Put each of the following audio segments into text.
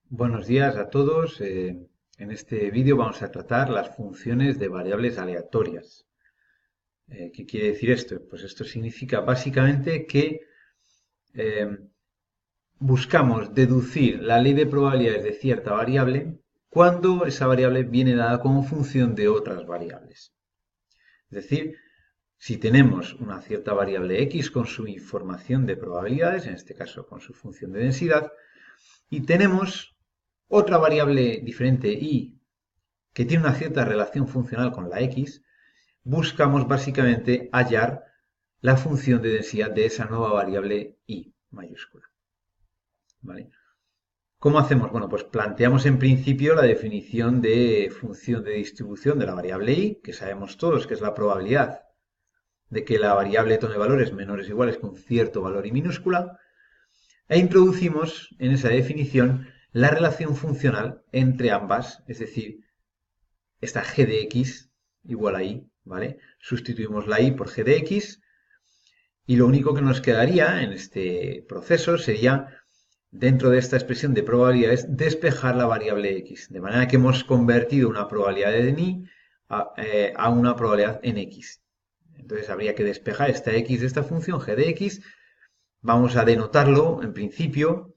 Buenos días a todos. En este vídeo vamos a tratar las funciones de variables aleatorias. ¿Qué quiere decir esto? Pues esto significa básicamente que eh, buscamos deducir la ley de probabilidades de cierta variable cuando esa variable viene dada como función de otras variables. Es decir, si tenemos una cierta variable x con su información de probabilidades, en este caso con su función de densidad, y tenemos otra variable diferente y que tiene una cierta relación funcional con la x, buscamos básicamente hallar la función de densidad de esa nueva variable y mayúscula. ¿Vale? ¿Cómo hacemos? Bueno, pues planteamos en principio la definición de función de distribución de la variable y, que sabemos todos que es la probabilidad de que la variable tome valores menores o iguales con cierto valor y minúscula, e introducimos en esa definición la relación funcional entre ambas, es decir, esta g de x igual a y, ¿vale? Sustituimos la y por g de x y lo único que nos quedaría en este proceso sería, dentro de esta expresión de probabilidades, despejar la variable x, de manera que hemos convertido una probabilidad en y a una probabilidad en x. Entonces habría que despejar esta x de esta función g de x. Vamos a denotarlo, en principio,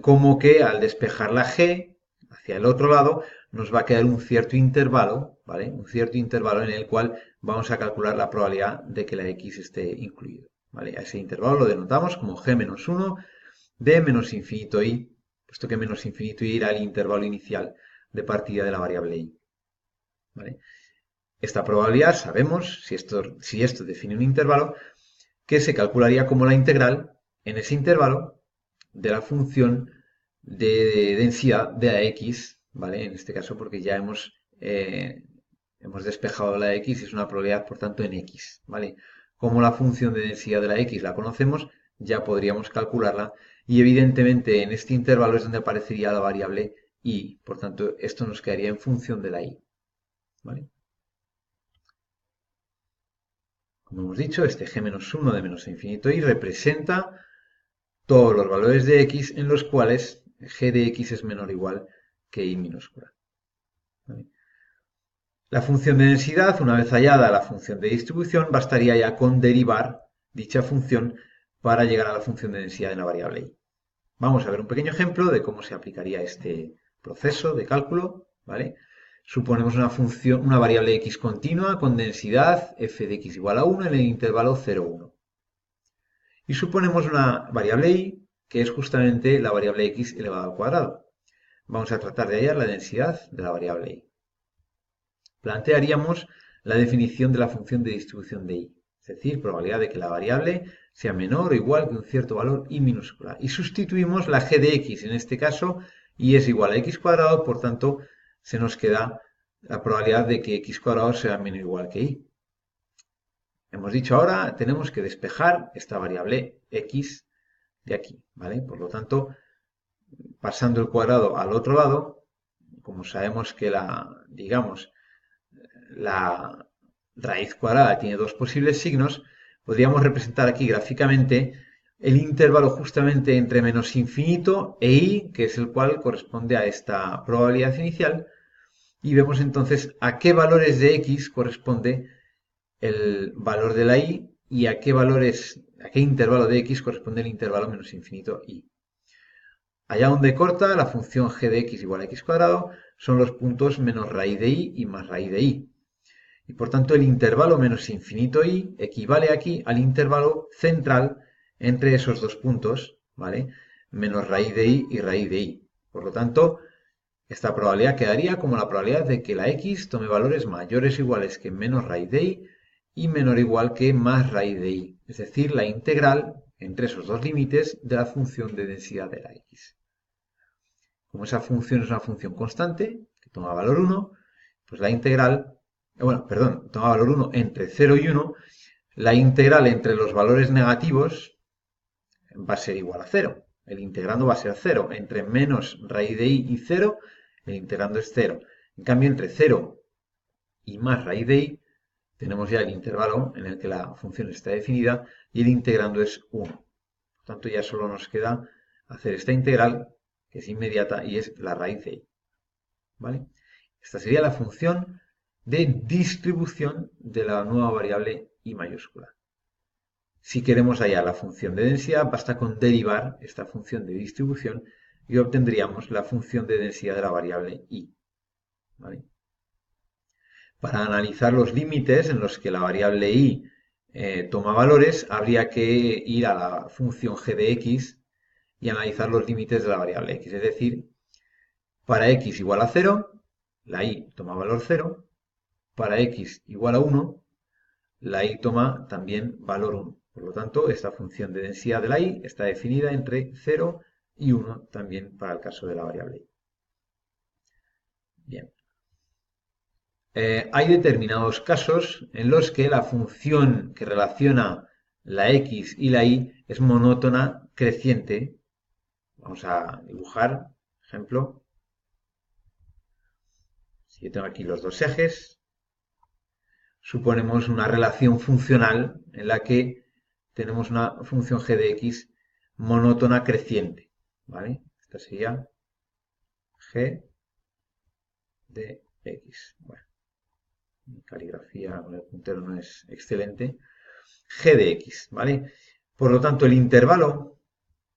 como que al despejar la g hacia el otro lado, nos va a quedar un cierto intervalo, ¿vale? Un cierto intervalo en el cual vamos a calcular la probabilidad de que la x esté incluido, ¿vale? A ese intervalo lo denotamos como g menos 1 de menos infinito y, puesto que menos infinito y era el intervalo inicial de partida de la variable y, ¿vale? Esta probabilidad sabemos, si esto define un intervalo, que se calcularía como la integral en ese intervalo de la función de densidad de la x, ¿vale? En este caso porque ya hemos despejado la x y es una probabilidad, por tanto, en x, ¿vale? Como la función de densidad de la x la conocemos, ya podríamos calcularla y evidentemente en este intervalo es donde aparecería la variable y, por tanto, esto nos quedaría en función de la y, ¿vale? Como hemos dicho, este g-1 de menos infinito y representa todos los valores de x en los cuales g de x es menor o igual que y minúscula. ¿Vale? La función de densidad, una vez hallada la función de distribución, bastaría ya con derivar dicha función para llegar a la función de densidad de la variable y. Vamos a ver un pequeño ejemplo de cómo se aplicaría este proceso de cálculo, ¿vale? Suponemos una variable x continua con densidad f de x igual a 1 en el intervalo 0, 1. Y suponemos una variable y, que es justamente la variable x elevado al cuadrado. Vamos a tratar de hallar la densidad de la variable y. Plantearíamos la definición de la función de distribución de y, es decir, probabilidad de que la variable sea menor o igual que un cierto valor y minúscula. Y sustituimos la g de x, en este caso, y es igual a x cuadrado, por tanto, se nos queda la probabilidad de que x cuadrado sea menor o igual que y. Hemos dicho ahora, tenemos que despejar esta variable x de aquí, ¿vale? Por lo tanto, pasando el cuadrado al otro lado, como sabemos que la raíz cuadrada tiene dos posibles signos, podríamos representar aquí gráficamente el intervalo justamente entre menos infinito e y, que es el cual corresponde a esta probabilidad inicial, y vemos entonces a qué valores de x corresponde el valor de la y a qué intervalo de x corresponde el intervalo menos infinito y. Allá donde corta la función g de x igual a x cuadrado son los puntos menos raíz de y más raíz de y. Y por tanto el intervalo menos infinito y equivale aquí al intervalo central entre esos dos puntos, ¿vale? Menos raíz de y raíz de y. Por lo tanto, esta probabilidad quedaría como la probabilidad de que la x tome valores mayores o iguales que menos raíz de y menor o igual que más raíz de y. Es decir, la integral entre esos dos límites de la función de densidad de la x. Como esa función es una función constante, que toma valor 1, pues la integral, toma valor 1 entre 0 y 1, la integral entre los valores negativos va a ser igual a 0. El integrando va a ser 0. Entre menos raíz de y 0, el integrando es 0. En cambio, entre 0 y más raíz de y, tenemos ya el intervalo en el que la función está definida y el integrando es 1. Por tanto, ya solo nos queda hacer esta integral que es inmediata y es la raíz de y. ¿Vale? Esta sería la función de distribución de la nueva variable y mayúscula. Si queremos hallar la función de densidad, basta con derivar esta función de distribución y obtendríamos la función de densidad de la variable y. ¿Vale? Para analizar los límites en los que la variable y toma valores, habría que ir a la función g de x y analizar los límites de la variable x. Es decir, para x igual a 0, la y toma valor 0. Para x igual a 1, la y toma también valor 1. Por lo tanto, esta función de densidad de la y está definida entre 0 y 1 también para el caso de la variable y. Bien. Hay determinados casos en los que la función que relaciona la x y la y es monótona creciente. Vamos a dibujar, ejemplo. Si yo tengo aquí los dos ejes, suponemos una relación funcional en la que tenemos una función g de x monótona creciente. ¿Vale? Esta sería g de x. Bueno, mi caligrafía con el puntero no es excelente. G de x, ¿vale? Por lo tanto, el intervalo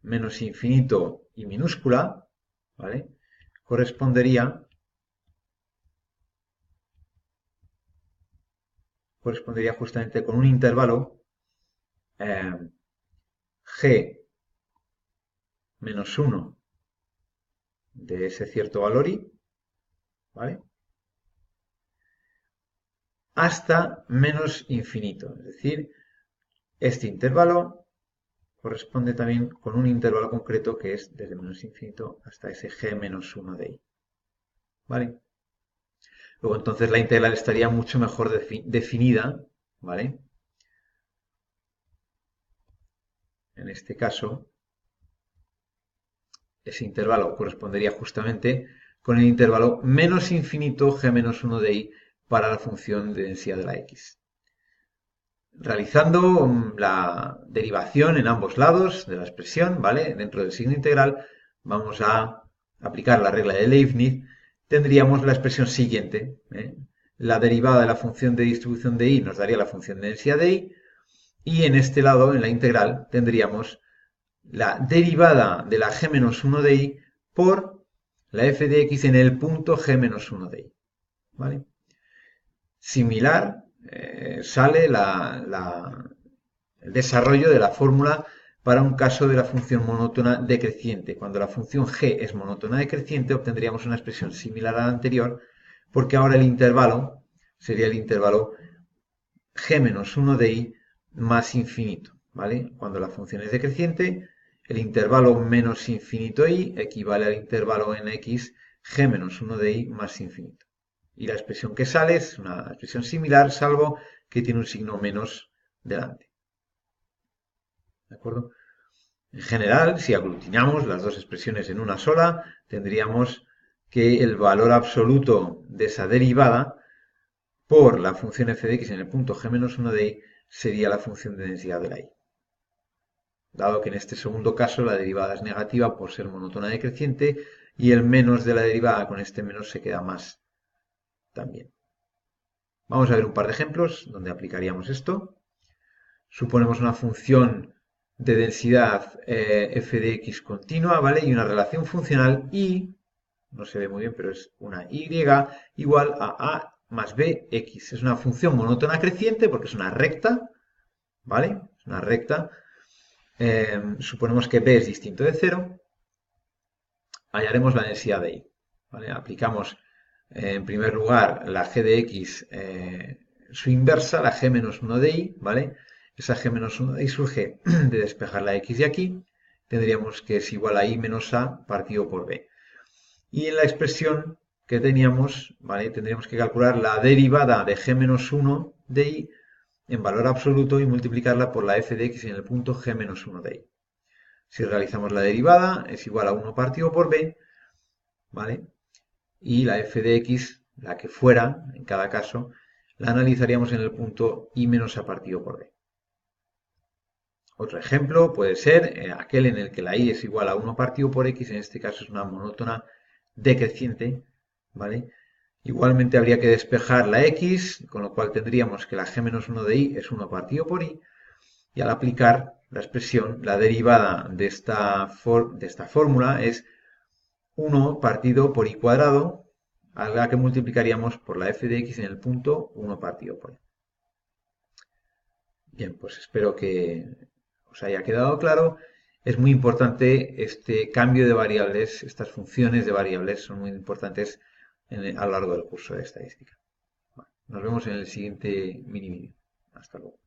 menos infinito y minúscula, ¿vale? Correspondería justamente con un intervalo g menos 1 de ese cierto valor y, ¿vale? Hasta menos infinito. Es decir, este intervalo corresponde también con un intervalo concreto que es desde menos infinito hasta ese g menos 1 de y. ¿Vale? Luego entonces la integral estaría mucho mejor definida, ¿vale? En este caso, ese intervalo correspondería justamente con el intervalo menos infinito g menos 1 de y para la función de densidad de la x. Realizando la derivación en ambos lados de la expresión, ¿vale? Dentro del signo integral, vamos a aplicar la regla de Leibniz. Tendríamos la expresión siguiente, ¿eh? La derivada de la función de distribución de y nos daría la función de densidad de y, y en este lado, en la integral, tendríamos la derivada de la g menos 1 de y por la f de x en el punto g menos 1 de y. ¿Vale? Similar sale el desarrollo de la fórmula para un caso de la función monótona decreciente. Cuando la función g es monótona decreciente, obtendríamos una expresión similar a la anterior, porque ahora el intervalo sería el intervalo g menos 1 de y más infinito. ¿Vale? Cuando la función es decreciente, el intervalo menos infinito y equivale al intervalo en x g menos 1 de y más infinito. Y la expresión que sale es una expresión similar, salvo que tiene un signo menos delante. ¿De acuerdo? En general, si aglutinamos las dos expresiones en una sola, tendríamos que el valor absoluto de esa derivada por la función f de x en el punto g menos 1 de y sería la función de densidad de la y. Dado que en este segundo caso la derivada es negativa por ser monótona decreciente y el menos de la derivada con este menos se queda más también. Vamos a ver un par de ejemplos donde aplicaríamos esto. Suponemos una función de densidad f de x continua, ¿vale? Y una relación funcional y, no se ve muy bien, pero es una y igual a más bx. Es una función monótona creciente porque es una recta, ¿vale? Es una recta. Suponemos que b es distinto de 0. Hallaremos la densidad de y. ¿Vale? Aplicamos en primer lugar la g de x, su inversa, la g menos 1 de y, ¿vale? Esa g menos 1 de y surge de despejar la x de aquí. Tendríamos que es igual a y menos a partido por b. Y en la expresión que teníamos, ¿vale? Tendríamos que calcular la derivada de g menos 1 de y en valor absoluto y multiplicarla por la f de x en el punto g menos 1 de y. Si realizamos la derivada, es igual a 1 partido por b, ¿vale? Y la f de x, la que fuera, en cada caso, la analizaríamos en el punto y menos a partido por b. Otro ejemplo puede ser aquel en el que la y es igual a 1 partido por x, en este caso es una monótona decreciente, ¿vale? Igualmente habría que despejar la x, con lo cual tendríamos que la g menos 1 de y es 1 partido por y, y al aplicar la expresión, la derivada de esta fórmula es 1 partido por y cuadrado, a la que multiplicaríamos por la f de x en el punto 1 partido por y. Bien, pues espero que os haya quedado claro. Es muy importante este cambio de variables, estas funciones de variables son muy importantes a lo largo del curso de estadística. Bueno, nos vemos en el siguiente mini vídeo. Hasta luego.